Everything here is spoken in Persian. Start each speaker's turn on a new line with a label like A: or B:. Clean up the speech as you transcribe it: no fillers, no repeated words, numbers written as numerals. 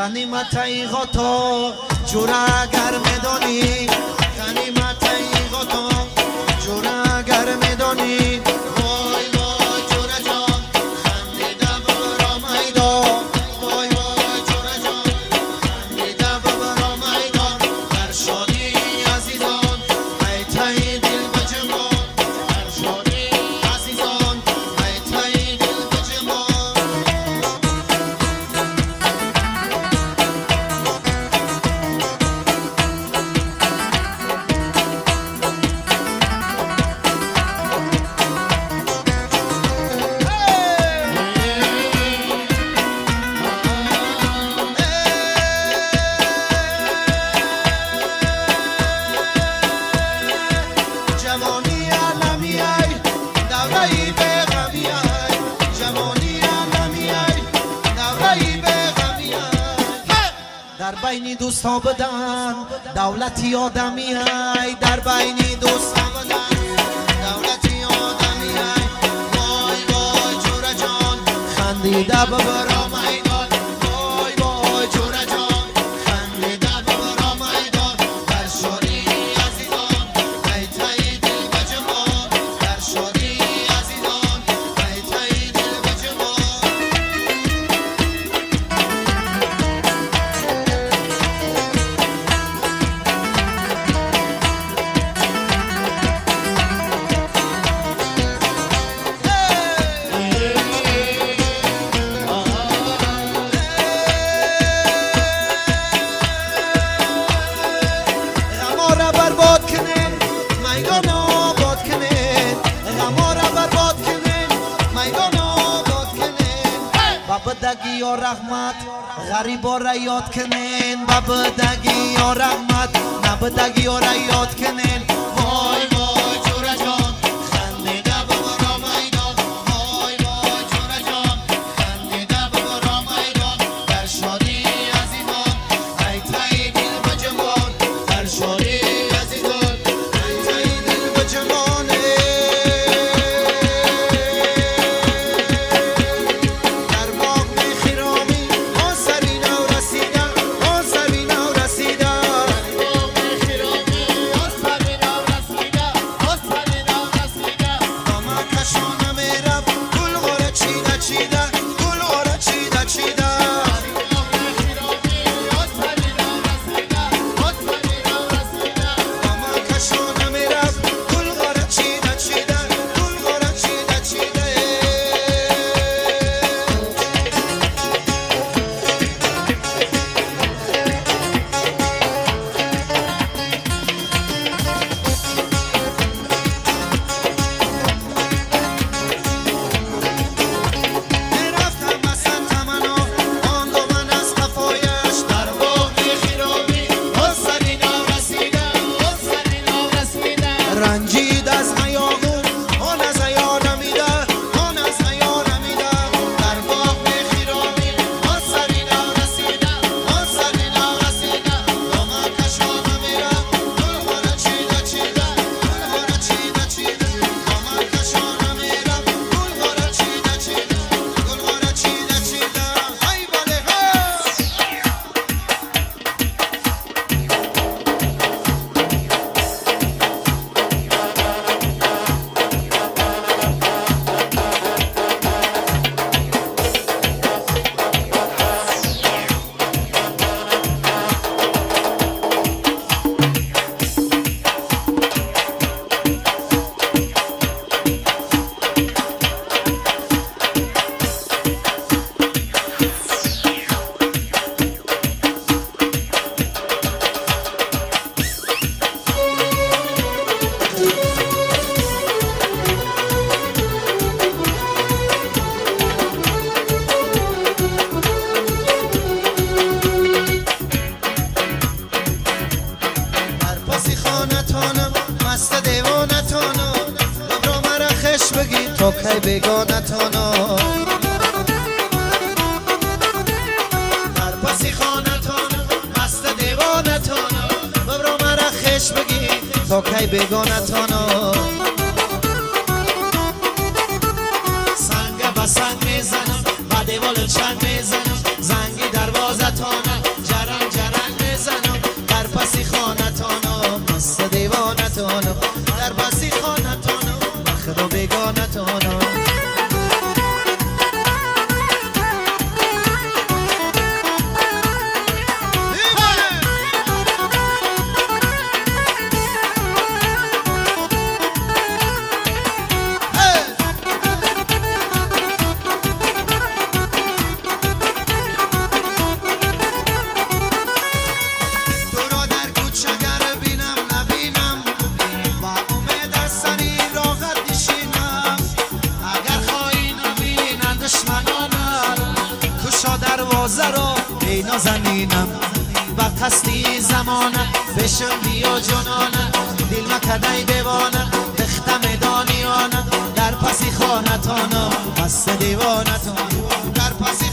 A: غنیمت ایغاتا جوره اگر میدانی غنیمت ایغاتا جوره اگر میدانی وای وای جوره جان خندیده ببرا میدان وای وای جوره جان خندیده ببرا میدان در شادی عزیزان ای تای دل بجمان در شادی عزیزان ای تای دل بجمان جوانی علمی ای دوره‌ای به غمی ای جوانی علمی ای دوره‌ای به غمی ای در بین دوستا بدن دولتی آدمی ای در بین دوستا بدن دولتی آدمی ای وای وای جوره جان خندیده ببرا میدان وای وای جوره جان خندیده ببرا میدان در شادی عزیزان ای تای دل بجمان در شادی عزیزان ای تای دل بجمان غمارا برباد کنین میدان آباد کنین غمارا برباد کنین میدان آباد کنین با بدگی و رحمت غریبا را یاد کنین با بدگی و رحمت نبدگی را یاد کنین وای وای جوره جان خندیده ببرا میدان وای وای جوره جان خندیده ببرا میدان در شادی عزیزان ای تای دل بجمان در شادی عزیزان ای تای دل بجمان در باغ میخرامی آن سری نو رسیده آن سری نو رسیده در باغ میخرامی آن سری نو رسیده آن سری نو رسیده دامه کشانه میرم گل غاره چیده چیده گل غاره چیده چیده در باغ میخرامی آن سری نو رسیده آن سری نو رسیده دامه کشانه میرم گل غاره چیده چیده گل غاره چیده چیده میرفتم مثلا تمنا آن دو من از قفایش در باغ خیرامی آن سری نو رسیده آن سری نو رسیده رنجید از نیاغون آن از حیا نمیده آن از حیا نمیده در باغ خیرامی آن سری نو رسیده آن سری نو رسیده دامه کشانه میرم گل غاره چیده چیده گل غاره چیده چیده دامه کشانه میرم گل غاره چیده چیده گل غاره چیده چیده ای بله در پاسی خانتانم مست دیوانتانم ببرا مرا خش بگی تو کی بیگانتانم در پاسی خانتانم مست دیوانتانم ببرا مرا خش بگی تو کی بیگانتانم سنگ به سنگ میزنم و دیوال چنگ میزنم زنگی دروازه تانم وقت هستی زمانه بشم بیا جنانه دیل مکدی دیوانه تختم دانیانه در پسی خانتانه پس دیوانتان در پسی